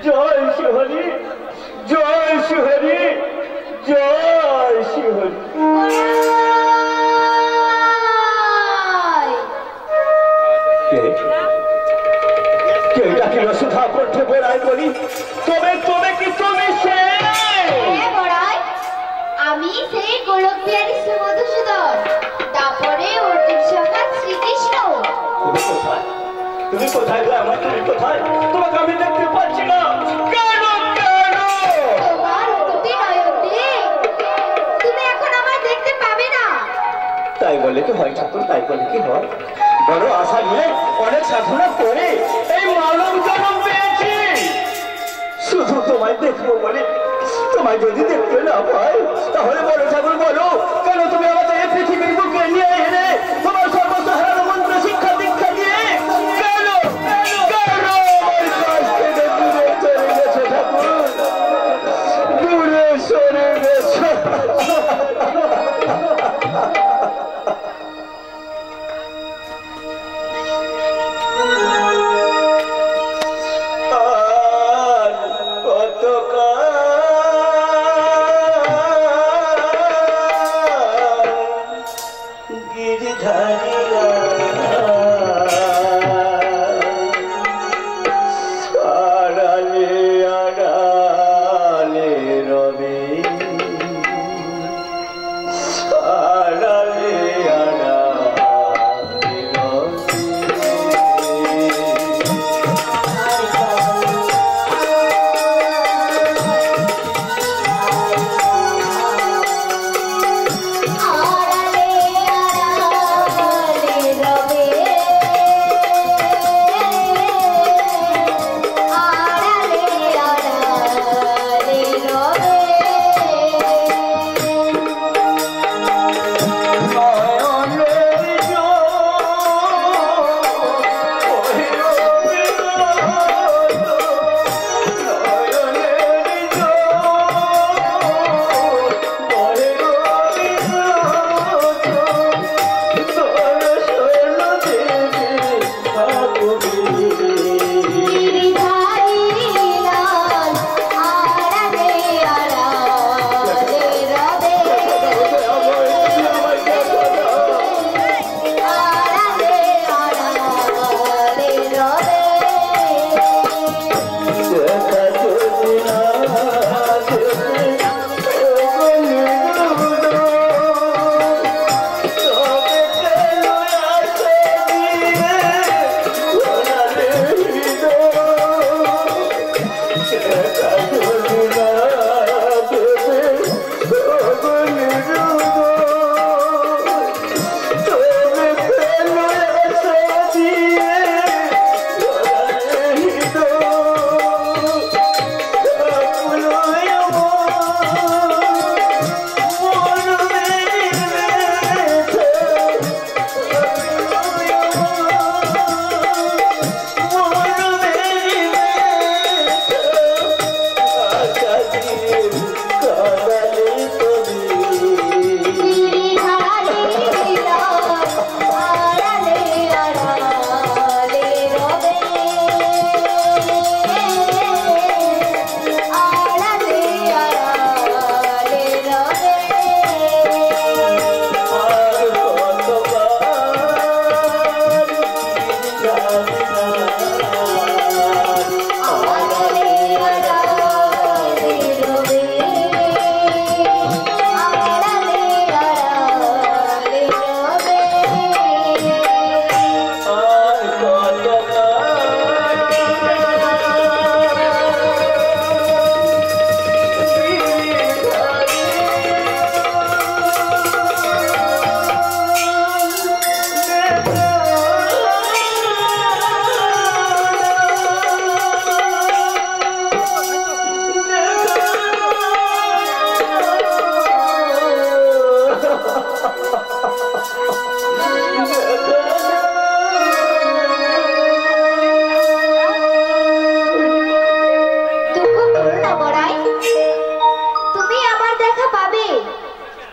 জয় শিহরি, জয় শিহরি, জয় শিহরি। কে ডাকিল সুধা কণ্ঠে বেড়াই বলি, তবে তবে কি তুমি সে? আমি সেই গোলক বিহারী শ্রীমধুসূদন, তারপরে অর্জুন সখা শ্রীকৃষ্ণ। তুমি কোথায়? তুমি কোথায় গো? আমার তুমি কোথায়? তোমাকে আমি দেখতে পাচ্ছি না কেন? কেন তোমার দুটি নয়ন দিয়ে তুমি এখন আমায় দেখতে পাবে না। তাই বলে কি হয় ঠাকুর? তাই বলে কি হয়? বড় আশা নিয়ে অনেক সাধনা করে এই মানব জন্ম পেয়েছি শুধু তোমায় দেখবো বলে। তোমায় যদি দেখতে না পাই তাহলে বলো ঠাকুর বলো, কেন তুমি আমাদের এই পৃথিবীর বুকে নিয়ে এলে তোমার সর্বস্ব হারানো মন্ত্র শিক্ষা দীক্ষা দিয়ে? কেন কেন আমার কাছ থেকে দূরে চলে গেছো ঠাকুর? দূরে সরে গেছো।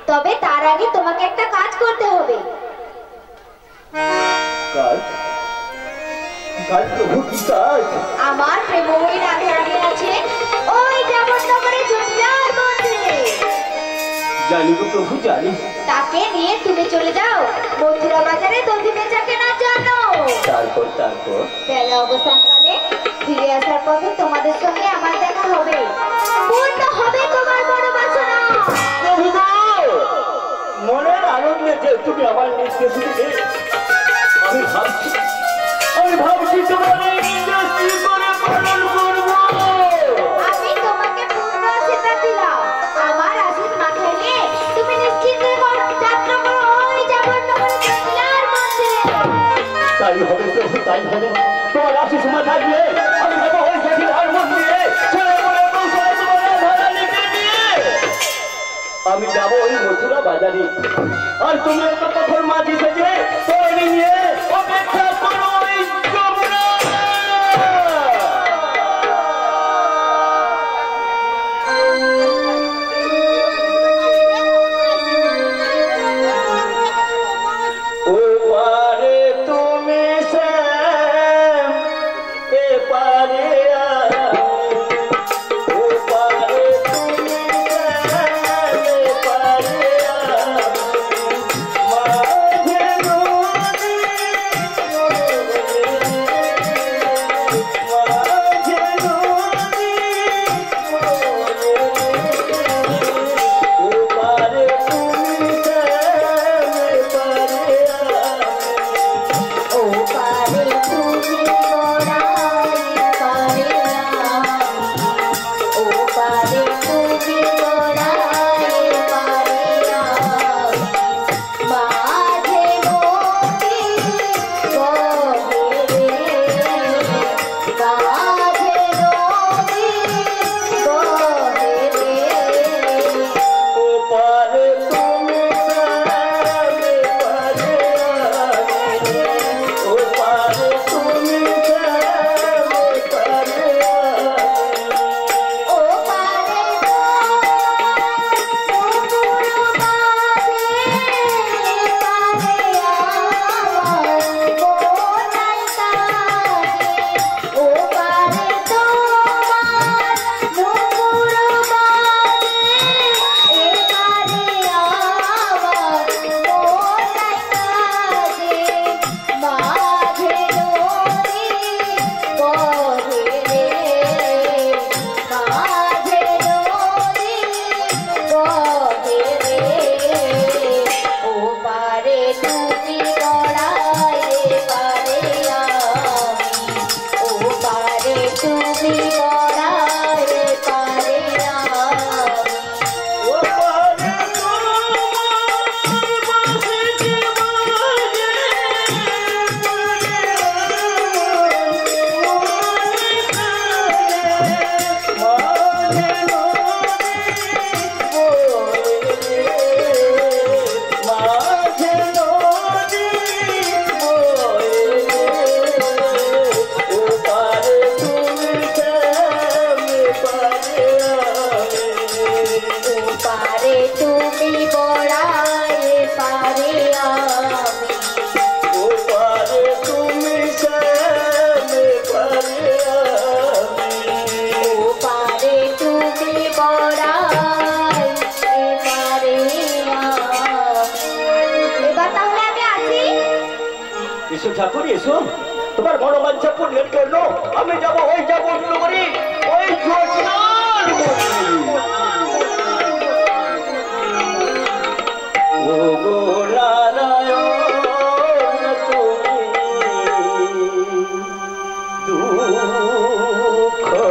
তবে তার আগে তোমাকে একটা কাজ করতে হবে। কাজ? আর প্রভু কি কাজ? আমার প্রেম ওই রাধে রাধে আছে ওই জগন্নগরে জটিলার মন্দিরে। জানি গো প্রভু জানি। তাকে নিয়ে তুমি চলে যাও মথুরা বাজারে দধি বেচা কেনার জন্য। তারপর বেলা অবসানকালে ফিরে আসার পথে তোমাদের সঙ্গে আমার দেখা হবে। পূর্ণ হবে তোমার বড় বাসনা। প্রভু গো, মনের আনন্দে যে তুমি আমার নির্দেশ দিলে আমি ভাবছি তোমার এই নির্দেশ কি করে পালন করবো। আমি তোমাকে পূর্ণ আশীর্বাদ দিলাম। আমার আশীষ মাথায় নিয়ে তুমি নিশ্চিন্তে যাত্রা করো ওই জগন্নগরে জটিলার মন্দিরে। তাই হবে প্রভু, তাই হবে। তোমার আশীষ মাথায় দিয়ে আমি যাবো ওই জটিলার মন্দিরে। ছেলে বলে কৌশলে তোমার ভাড়া লিখে দিয়ে আমি যাবো ওই মথুরা বাজারে। আর তুমি একটা পথর মাঝি থেকে তৈরি নিয়ে অপেক্ষা করো ওই যমুনা। ও পারে তুমি শ্যাম, এ পারে ও পারে তুমি শ্যাম, এ পারে মাঝে নদী, মাঝে নদী, ও পারে তুমি শ্যাম, এ পারে ও পারে তুমি গোড়ায় পারে ও পারে তুমি গোড়ায় পারে মাঝে নদী গভীরে মাঝে নদী গভীরে ও পারে তুমি শ্যাম, এ পারে ও পারে তুমি শ্যাম, এ পারে ও পারে তুমি গড়ায় পারে ও পারে তুমি গড়ায় পারে ও পারে তোমার বাঁশি বাজে, মাঝে নদী বয়ে, ও পারে তুমি শ্যাম, এ পারে ও পারে তুমি গড়ায় পারে ও পারে তুমি শ্যাম, এ পারে ও পারে তুমি গড়ায় পারে। এবার তাহলে আমি আসি। এসো ঠাকুর এসো, তোমার মনোবাঞ্ছা পূর্ণের জন্য আমি যাবো ওই জগন্নগরে ওই জটিলার মন্দিরে। ও গো নারায়ণ তুমি দুঃখহারি,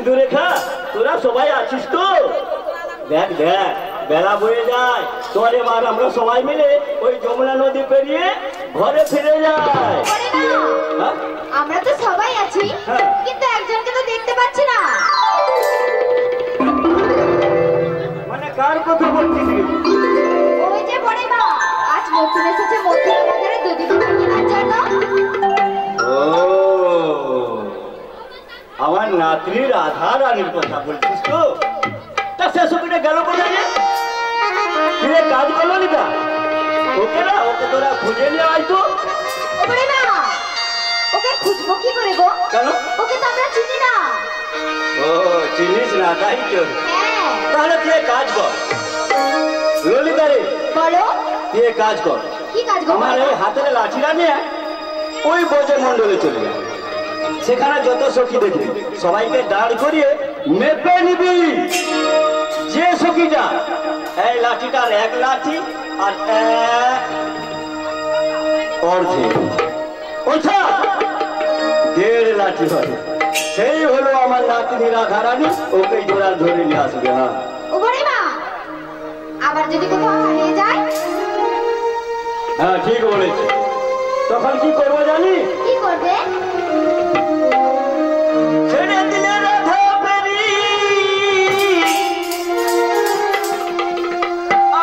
সিঁদুরেখা তোরা সবাই আছিস তো? দেখ দেখ বেলা বয়ে যায়, তোর এবার আমরা সবাই মিলে ওই যমুনা নদী পেরিয়ে ঘরে ফিরে যাই। হ্যাঁ? আমরা তো সবাই আছি, হ্যাঁ। কিন্তু একজনকে তো দেখতে পাচ্ছি না। মানে কার কথা বলছিস? ওই যে পড়িমা, আজ নতুন এসেছে মথুরা বাজারে দুধ কেনার জন্য। ও আমার নাতনি রাধা রানীর কথা বলছিস তো? তা সে সবটা গেল কোথায় রে? ফিরে কাজ করলো নি তা? ওকে না, ওকে তোরা খুঁজে নিয়ে আয় তো। ও পড়িমা, ওকে খুঁজবো কি করে গো? কেন? ওকে তো আমরা চিনি না। ও চিনিস না তাই তো? হ্যাঁ। তাহলে তুই এক কাজ কর ললিতা রে, বলো তুই এক কাজ কর, কি কাজ গো? আমার এই হাতের লাঠিটা নিয়ে ওই বোঝে মন্ডলে চলে যায়, সেখানে যত সখী দেখবি সবাইকে দাঁড় করিয়ে মেপে নিবি। যে সখীটা এই লাঠিটার এক লাঠি আর অর্ধেক দেড় লাঠি হবে, সেই হলো আমার নাতনি রাধা রানী। ওকে জোড়া ধরে নিয়ে আসবে। হ্যাঁ ও পড়িমা, আবার যদি কোথাও হারিয়ে যায়? হ্যাঁ ঠিক বলেছি। তখন কি করবো জানি? কি করবে? ছেড়ে দিলে রাধা পেরি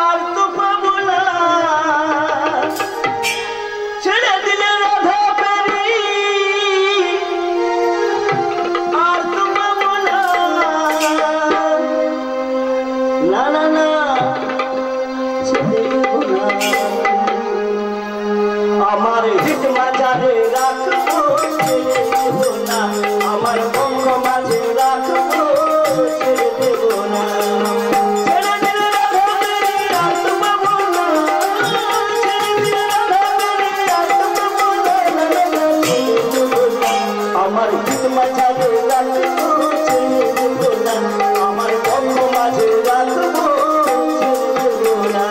আর তো পাবো না, ছেড়ে দিলে রাধা পেরি আর তো পাবো না, না না না ছেড়ে দেবো না। আমার হিত মাঝারে রাখবো, ছেড়ে দেবো না। আমার বঙ্গ মাঝে রাখবো, ছেড়ে দেবো না। ছেড়ে দিলে রাধা পেরি আর তো পাবো না, ছেড়ে দিলে রাধা পেরি আর তো পাবো না, না না না ছেড়ে দেবো না। আমার হিত মাঝারে রাখবো, ছেড়ে দেবো না। আমার বঙ্গ মাঝে রাখবো, ছেড়ে দেবো না।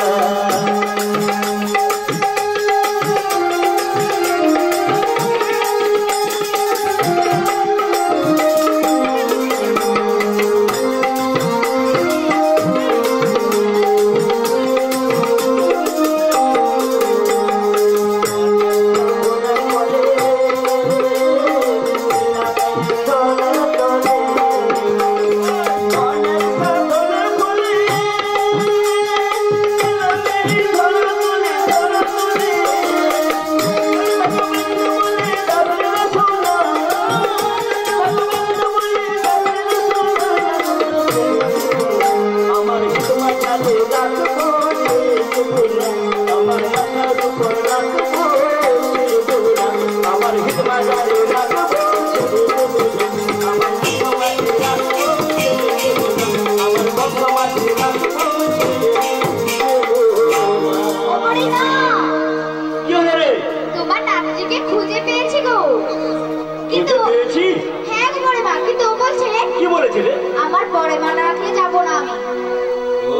তোমার নাতিকে খুঁজে পেয়েছি গো। কিন্তু হ্যাঁ গো পড়িমা, কিন্তু ও বলছে কি বলেছিলে? আমার পরে মা না রাখলে যাবো না আমি। ও